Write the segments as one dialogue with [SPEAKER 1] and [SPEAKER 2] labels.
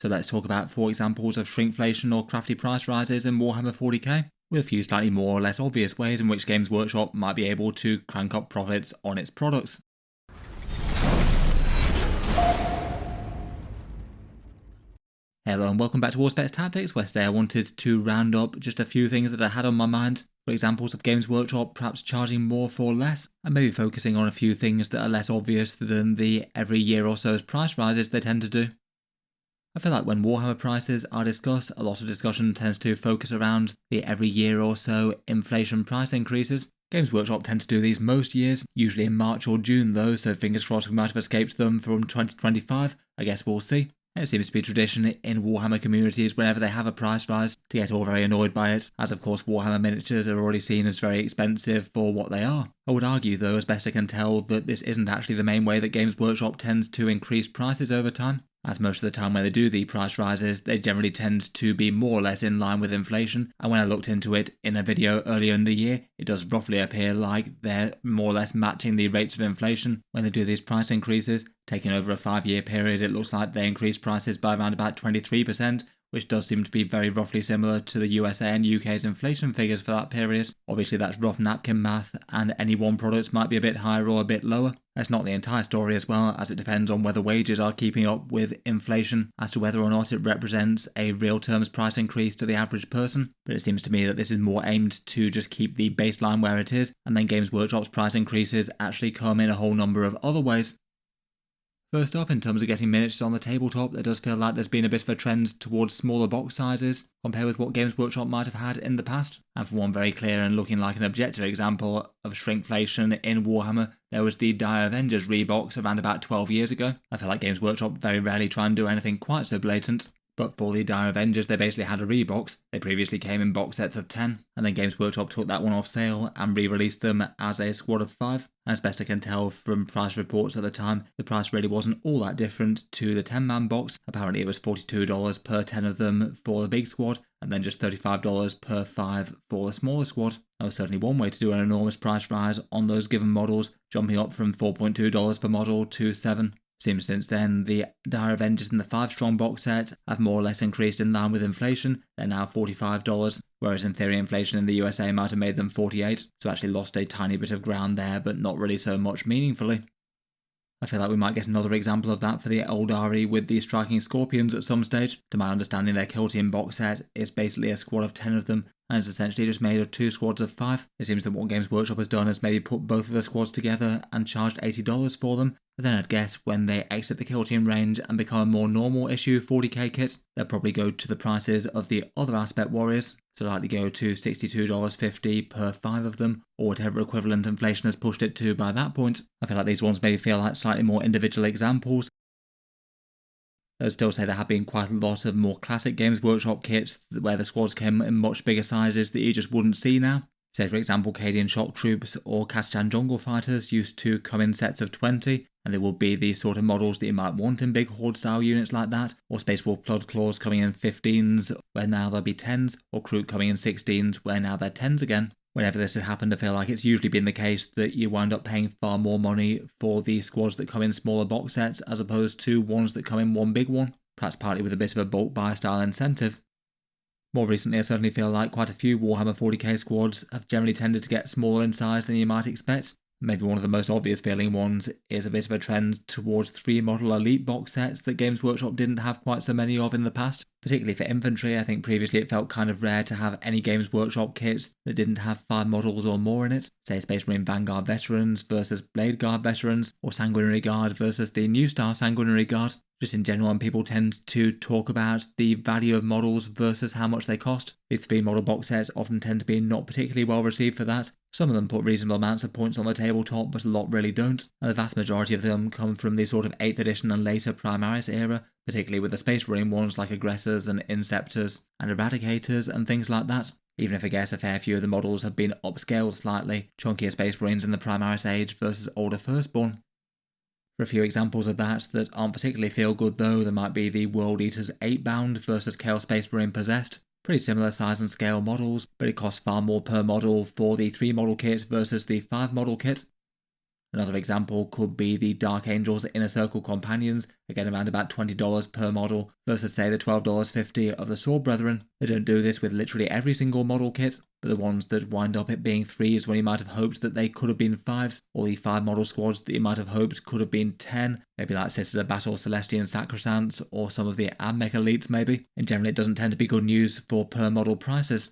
[SPEAKER 1] So let's talk about 4 examples of shrinkflation or crafty price rises in Warhammer 40k, with a few slightly more or less obvious ways in which Games Workshop might be able to crank up profits on its products. Hello and welcome back to Warspecs Tactics, where today I wanted to round up just a few things that I had on my mind for examples of Games Workshop perhaps charging more for less, and maybe focusing on a few things that are less obvious than the every year or so's price rises they tend to do. I feel like when Warhammer prices are discussed, a lot of discussion tends to focus around the every year or so inflation price increases. Games Workshop tend to do these most years, usually in March or June though, so fingers crossed we might have escaped them from 2025, I guess we'll see. It seems to be tradition in Warhammer communities whenever they have a price rise to get all very annoyed by it, as of course Warhammer miniatures are already seen as very expensive for what they are. I would argue though, as best I can tell, that this isn't actually the main way that Games Workshop tends to increase prices over time, as most of the time when they do the price rises, they generally tend to be more or less in line with inflation, and when I looked into it in a video earlier in the year, it does roughly appear like they're more or less matching the rates of inflation when they do these price increases. Taking over a 5-year period, it looks like they increase prices by around about 23%, which does seem to be very roughly similar to the USA and UK's inflation figures for that period. Obviously that's rough napkin math, and any one product might be a bit higher or a bit lower. That's not the entire story as well, as it depends on whether wages are keeping up with inflation as to whether or not it represents a real terms price increase to the average person. But it seems to me that this is more aimed to just keep the baseline where it is, and then Games Workshop's price increases actually come in a whole number of other ways. First up, in terms of getting miniatures on the tabletop, there does feel like there's been a bit of a trend towards smaller box sizes compared with what Games Workshop might have had in the past. And for one very clear and looking like an objective example of shrinkflation in Warhammer, there was the Dire Avengers rebox around about 12 years ago. I feel like Games Workshop very rarely try and do anything quite so blatant. But for the Dire Avengers, they basically had a rebox. They previously came in box sets of 10, and then Games Workshop took that one off sale and re-released them as a squad of 5. And as best I can tell from price reports at the time, the price really wasn't all that different to the 10-man box. Apparently it was $42 per 10 of them for the big squad, and then just $35 per 5 for the smaller squad. That was certainly one way to do an enormous price rise on those given models, jumping up from $4.2 per model to $7. Seems since then, the Dire Avengers in the 5-strong box set have more or less increased in line with inflation. They're now $45, whereas in theory inflation in the USA might have made them $48, so actually lost a tiny bit of ground there, but not really so much meaningfully. I feel like we might get another example of that for the Eldari with the Striking Scorpions at some stage. To my understanding, their Kill Team box set is basically a squad of 10 of them, and it's essentially just made of 2 squads of 5. It seems that what Games Workshop has done is maybe put both of the squads together and charged $80 for them. But then I'd guess when they exit the Kill Team range and become a more normal issue 40k kit, they'll probably go to the prices of the other Aspect Warriors, so likely go to $62.50 per 5 of them, or whatever equivalent inflation has pushed it to by that point. I feel like these ones maybe feel like slightly more individual examples. I would still say there have been quite a lot of more classic Games Workshop kits where the squads came in much bigger sizes that you just wouldn't see now. Say for example Cadian Shock Troops or Kastan Jungle Fighters used to come in sets of 20, and they will be the sort of models that you might want in big horde style units like that, or Space Wolf Blood Claws coming in 15s where now they'll be 10s, or Kroot coming in 16s where now they're 10s again. Whenever this has happened, I feel like it's usually been the case that you wind up paying far more money for the squads that come in smaller box sets as opposed to ones that come in one big one, perhaps partly with a bit of a bulk buy style incentive. More recently, I certainly feel like quite a few Warhammer 40k squads have generally tended to get smaller in size than you might expect. Maybe one of the most obvious feeling ones is a bit of a trend towards 3-model elite box sets that Games Workshop didn't have quite so many of in the past. Particularly for infantry, I think previously it felt kind of rare to have any Games Workshop kits that didn't have 5 models or more in it. Say Space Marine Vanguard Veterans versus Blade Guard Veterans, or Sanguinary Guard versus the New Star Sanguinary Guard. Just in general, when people tend to talk about the value of models versus how much they cost, these 3-model box sets often tend to be not particularly well received for that. Some of them put reasonable amounts of points on the tabletop, but a lot really don't, and the vast majority of them come from the sort of 8th edition and later Primaris era, particularly with the Space Marine ones like Aggressors and Inceptors and Eradicators and things like that. Even if I guess a fair few of the models have been upscaled slightly, chunkier Space Marines in the Primaris age versus older Firstborn. For a few examples of that aren't particularly feel good though, there might be the World Eaters 8-bound versus Chaos Space Marine Possessed. Pretty similar size and scale models, but it costs far more per model for the 3-model kit versus the 5-model kit. Another example could be the Dark Angel's Inner Circle Companions, again around about $20 per model, versus say the $12.50 of the Sword Brethren. They don't do this with literally every single model kit, but the ones that wind up it being 3s when you might have hoped that they could have been 5s, or the 5 model squads that you might have hoped could have been 10, maybe like Sisters of Battle, Celestian Sacrosancts, or some of the AdMech elites maybe, and generally it doesn't tend to be good news for per model prices.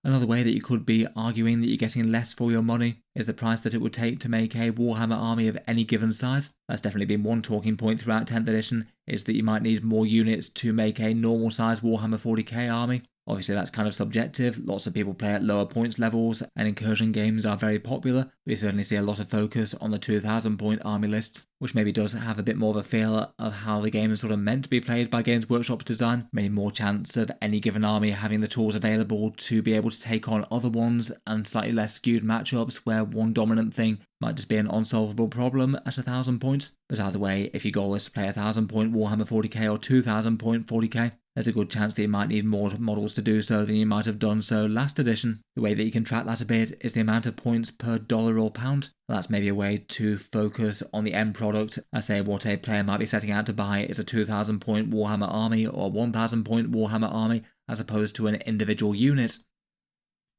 [SPEAKER 1] Another way that you could be arguing that you're getting less for your money is the price that it would take to make a Warhammer army of any given size. That's definitely been one talking point throughout 10th edition, is that you might need more units to make a normal size Warhammer 40k army. Obviously that's kind of subjective, lots of people play at lower points levels, and incursion games are very popular, but you certainly see a lot of focus on the 2000 point army lists, which maybe does have a bit more of a feel of how the game is sort of meant to be played by Games Workshop's design, maybe more chance of any given army having the tools available to be able to take on other ones, and slightly less skewed matchups where one dominant thing might just be an unsolvable problem at 1000 points. But either way, if your goal is to play 1000 point Warhammer 40k or 2000 point 40k, there's a good chance that you might need more models to do so than you might have done so last edition. The way that you can track that a bit is the amount of points per dollar or pound. That's maybe a way to focus on the end product. I say what a player might be setting out to buy is a 2000 point Warhammer army or a 1000 point Warhammer army as opposed to an individual unit.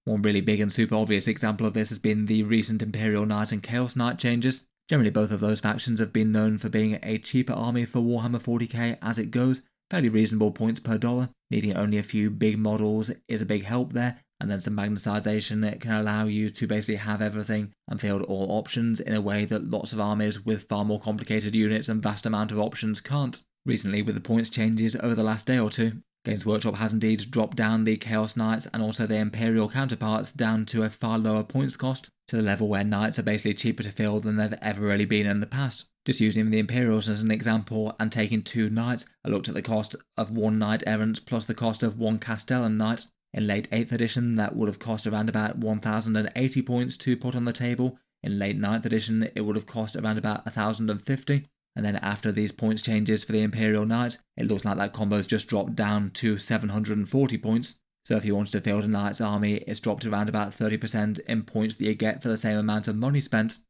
[SPEAKER 1] One really big and super obvious example of this has been the recent Imperial Knight and Chaos Knight changes. Generally both of those factions have been known for being a cheaper army for Warhammer 40k as it goes, fairly reasonable points per dollar. Needing only a few big models is a big help there, and then some magnetisation that can allow you to basically have everything and field all options in a way that lots of armies with far more complicated units and vast amount of options can't. Recently, with the points changes over the last day or two, Games Workshop has indeed dropped down the Chaos Knights and also their Imperial counterparts down to a far lower points cost, to the level where Knights are basically cheaper to field than they've ever really been in the past. Just using the Imperials as an example and taking 2 Knights, I looked at the cost of 1 Knight Errant plus the cost of 1 Castellan Knight. In late 8th edition, that would have cost around about 1080 points to put on the table. In late 9th edition, it would have cost around about 1050. And then after these points changes for the Imperial Knight, it looks like that combo's just dropped down to 740 points. So if you wanted to field a Knight's army, it's dropped around about 30% in points that you get for the same amount of money spent.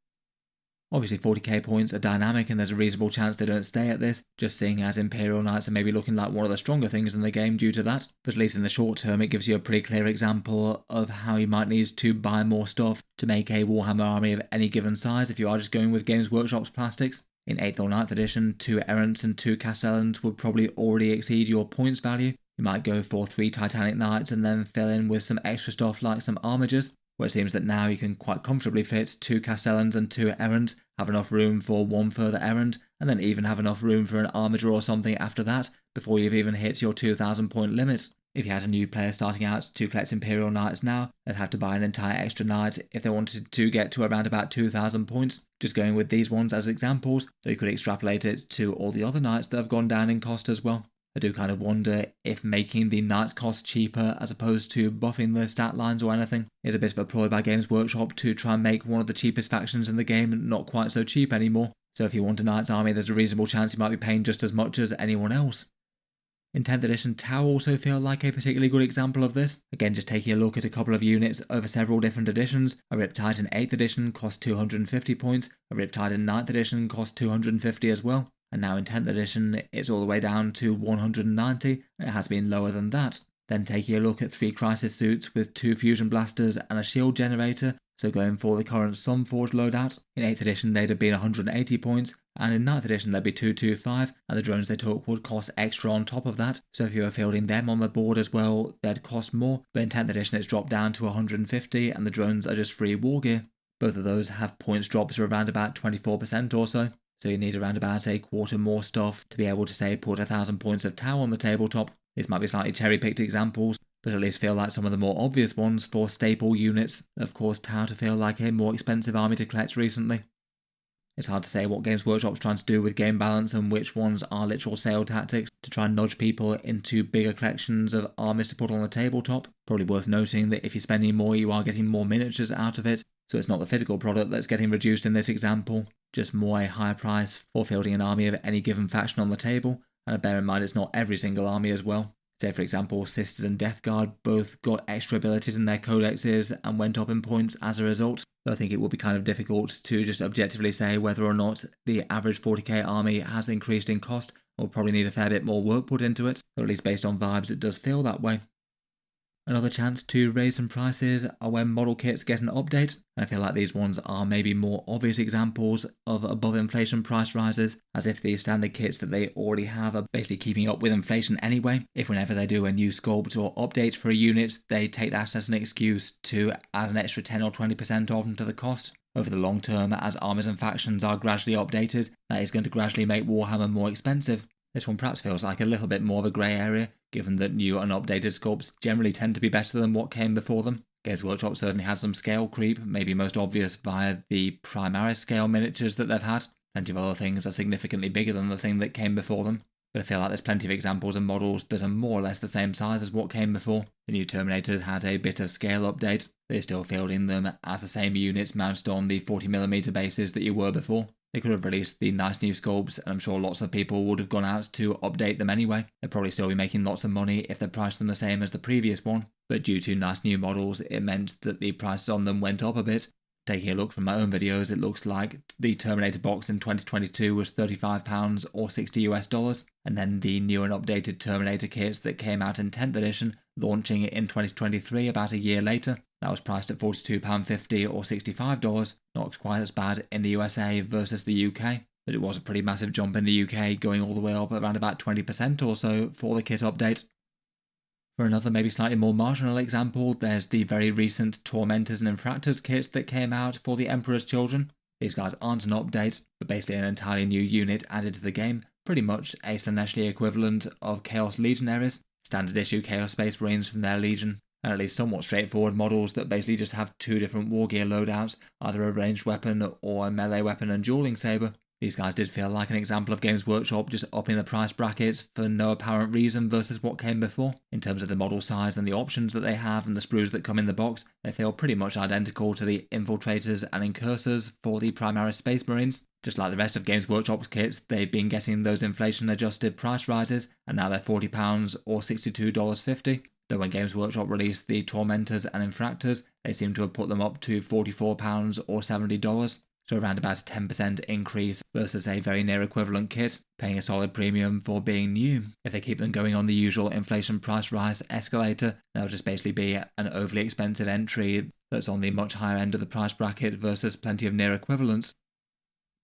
[SPEAKER 1] Obviously 40k points are dynamic and there's a reasonable chance they don't stay at this, just seeing as Imperial Knights are maybe looking like one of the stronger things in the game due to that. But at least in the short term it gives you a pretty clear example of how you might need to buy more stuff to make a Warhammer army of any given size if you are just going with Games Workshop's plastics. In 8th or 9th edition, 2 Errants and 2 Castellans would probably already exceed your points value. You might go for 3 Titanic Knights and then fill in with some extra stuff like some Armigers, where it seems that now you can quite comfortably fit 2 Castellans and 2 Errant, have enough room for 1 further Errant, and then even have enough room for an Armiger or something after that, before you've even hit your 2000 point limit. If you had a new player starting out to collect Imperial Knights now, they'd have to buy an entire extra Knight if they wanted to get to around about 2000 points, just going with these ones as examples, so you could extrapolate it to all the other Knights that have gone down in cost as well. I do kind of wonder if making the Knights cost cheaper as opposed to buffing the stat lines or anything is a bit of a ploy by Games Workshop to try and make one of the cheapest factions in the game not quite so cheap anymore. So if you want a Knights army, there's a reasonable chance you might be paying just as much as anyone else. In 10th edition, Tau also feel like a particularly good example of this. Again, just taking a look at a couple of units over several different editions. A Riptide in 8th edition cost 250 points, a Riptide in 9th edition cost 250 as well. And now in 10th edition, it's all the way down to 190, and it has been lower than that. Then taking a look at 3 Crisis suits with 2 Fusion Blasters and a Shield Generator, so going for the current Sunforge loadout. In 8th edition, they'd have been 180 points, and in 9th edition, they'd be 225, and the drones they took would cost extra on top of that. So if you were fielding them on the board as well, they'd cost more, but in 10th edition, it's dropped down to 150, and the drones are just free war gear. Both of those have points drops of around about 24% or so. So you need around about a quarter more stuff to be able to say put 1000 points of Tau on the tabletop. These might be slightly cherry-picked examples, but at least feel like some of the more obvious ones for staple units. Of course, Tau to feel like a more expensive army to collect recently. It's hard to say what Games Workshop's trying to do with game balance and which ones are literal sale tactics to try and nudge people into bigger collections of armies to put on the tabletop. Probably worth noting that if you're spending more, you are getting more miniatures out of it, so it's not the physical product that's getting reduced in this example, just more a higher price for fielding an army of any given faction on the table, and bear in mind it's not every single army as well. Say for example, Sisters and Death Guard both got extra abilities in their codexes and went up in points as a result. So I think it will be kind of difficult to just objectively say whether or not the average 40k army has increased in cost. We'll probably need a fair bit more work put into it, or at least based on vibes it does feel that way. Another chance to raise some prices are when model kits get an update, and I feel like these ones are maybe more obvious examples of above inflation price rises, as if the standard kits that they already have are basically keeping up with inflation anyway. If whenever they do a new sculpt or update for a unit, they take that as an excuse to add an extra 10 or 20% onto the cost. Over the long term, as armies and factions are gradually updated, that is going to gradually make Warhammer more expensive. This one perhaps feels like a little bit more of a grey area, given that new and updated sculpts generally tend to be better than what came before them. Games Workshop certainly had some scale creep, maybe most obvious via the Primaris scale miniatures that they've had. Plenty of other things are significantly bigger than the thing that came before them. But I feel like there's plenty of examples of models that are more or less the same size as what came before. The new Terminators had a bit of scale update. They're still fielding them as the same units mounted on the 40mm bases that you were before. They could have released the nice new sculpts, and I'm sure lots of people would have gone out to update them anyway. They'd probably still be making lots of money if they priced them the same as the previous one, but due to nice new models, it meant that the prices on them went up a bit. Taking a look from my own videos, it looks like the Terminator box in 2022 was £35 or $60, and then the new and updated Terminator kits that came out in 10th edition, launching in 2023 about a year later. That was priced at £42.50 or $65, not quite as bad in the USA versus the UK, but it was a pretty massive jump in the UK, going all the way up around about 20% or so for the kit update. For another maybe slightly more marginal example, there's the very recent Tormentors and Infractors kits that came out for the Emperor's Children. These guys aren't an update, but basically an entirely new unit added to the game, pretty much a Sineshly equivalent of Chaos Legionaries, standard issue Chaos Space Marines from their Legion, and at least somewhat straightforward models that basically just have two different war gear loadouts, either a ranged weapon or a melee weapon and dueling saber. These guys did feel like an example of Games Workshop just upping the price brackets for no apparent reason versus what came before. In terms of the model size and the options that they have and the sprues that come in the box, they feel pretty much identical to the Infiltrators and Incursors for the Primaris Space Marines. Just like the rest of Games Workshop's kits, they've been getting those inflation-adjusted price rises, and now they're £40 or $62.50. Though when Games Workshop released the Tormentors and Infractors, they seem to have put them up to £44 or $70. So around about a 10% increase versus a very near equivalent kit, paying a solid premium for being new. If they keep them going on the usual inflation price rise escalator, they'll just basically be an overly expensive entry that's on the much higher end of the price bracket versus plenty of near equivalents.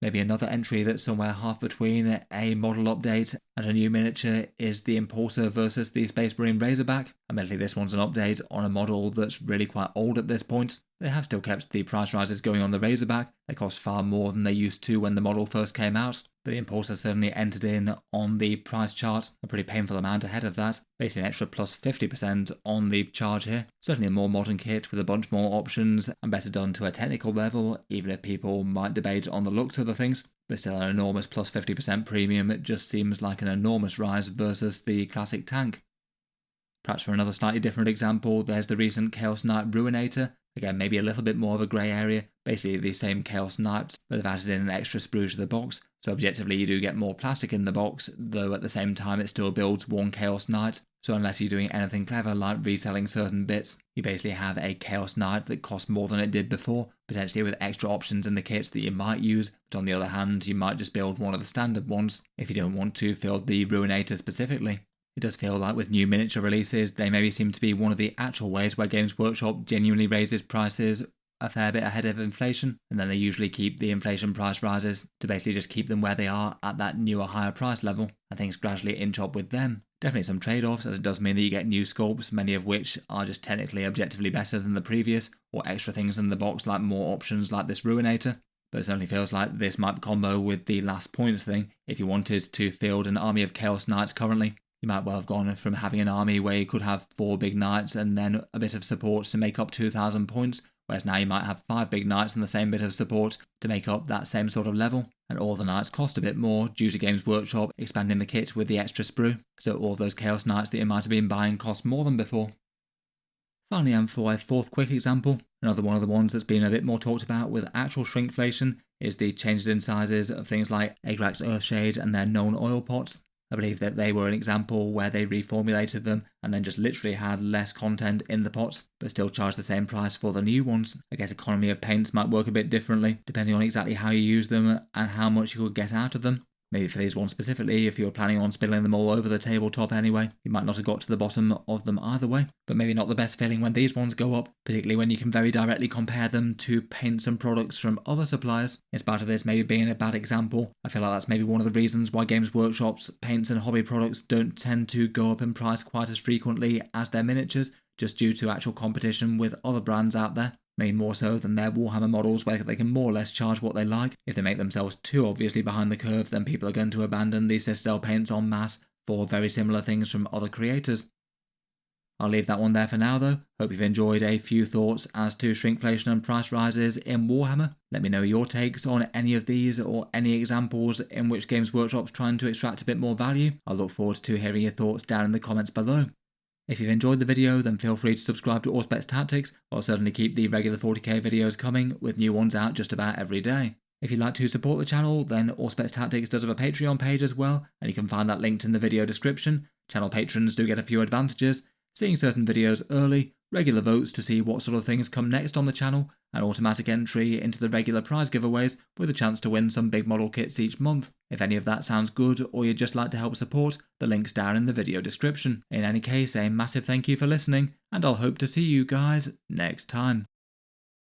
[SPEAKER 1] Maybe another entry that's somewhere half between a model update and a new miniature is the Impulsor versus the Space Marine Razorback. Admittedly, this one's an update on a model that's really quite old at this point. They have still kept the price rises going on the Razorback. They cost far more than they used to when the model first came out, but the Impulsor certainly entered in on the price chart, a pretty painful amount ahead of that, basically an extra plus 50% on the charge here. Certainly a more modern kit with a bunch more options and better done to a technical level, even if people might debate on the looks of the things, but still an enormous plus 50% premium. It just seems like an enormous rise versus the classic tank. Perhaps for another slightly different example, there's the recent Chaos Knight Ruinator. Again, maybe a little bit more of a grey area, basically the same Chaos Knights, but they've added in an extra sprue to the box, so objectively you do get more plastic in the box, though at the same time it still builds one Chaos Knight, so unless you're doing anything clever like reselling certain bits, you basically have a Chaos Knight that costs more than it did before, potentially with extra options in the kits that you might use, but on the other hand you might just build one of the standard ones if you don't want to field the Ruinator specifically. It does feel like with new miniature releases, they maybe seem to be one of the actual ways where Games Workshop genuinely raises prices a fair bit ahead of inflation, and then they usually keep the inflation price rises to basically just keep them where they are at that newer higher price level, and things gradually inch up with them. Definitely some trade-offs, as it does mean that you get new sculpts, many of which are just technically objectively better than the previous, or extra things in the box like more options like this Ruinator. But it certainly feels like this might combo with the last point thing. If you wanted to field an army of Chaos Knights currently, you might well have gone from having an army where you could have 4 big knights and then a bit of support to make up 2,000 points, whereas now you might have 5 big knights and the same bit of support to make up that same sort of level. And all the knights cost a bit more due to Games Workshop expanding the kit with the extra sprue, so all those Chaos Knights that you might have been buying cost more than before. Finally, and for a fourth quick example, another one of the ones that's been a bit more talked about with actual shrinkflation is the changes in sizes of things like Agrax Earthshade and their known oil pots. I believe that they were an example where they reformulated them and then just literally had less content in the pots, but still charged the same price for the new ones. I guess economy of paints might work a bit differently, depending on exactly how you use them and how much you could get out of them. Maybe for these ones specifically, if you were planning on spilling them all over the tabletop anyway, you might not have got to the bottom of them either way. But maybe not the best feeling when these ones go up, particularly when you can very directly compare them to paints and products from other suppliers. In spite of this maybe being a bad example, I feel like that's maybe one of the reasons why Games Workshop's paints and hobby products don't tend to go up in price quite as frequently as their miniatures, just due to actual competition with other brands out there. Maybe more so than their Warhammer models, where they can more or less charge what they like. If they make themselves too obviously behind the curve, then people are going to abandon these Citadel paints en masse for very similar things from other creators. I'll leave that one there for now though. Hope you've enjoyed a few thoughts as to shrinkflation and price rises in Warhammer. Let me know your takes on any of these or any examples in which Games Workshop's trying to extract a bit more value. I look forward to hearing your thoughts down in the comments below. If you've enjoyed the video, then feel free to subscribe to Auspex Tactics. I'll certainly keep the regular 40k videos coming, with new ones out just about every day. If you'd like to support the channel, then Auspex Tactics does have a Patreon page as well, and you can find that linked in the video description. Channel patrons do get a few advantages, seeing certain videos early, regular votes to see what sort of things come next on the channel, and automatic entry into the regular prize giveaways with a chance to win some big model kits each month. If any of that sounds good or you'd just like to help support, the link's down in the video description. In any case, a massive thank you for listening, and I'll hope to see you guys next time.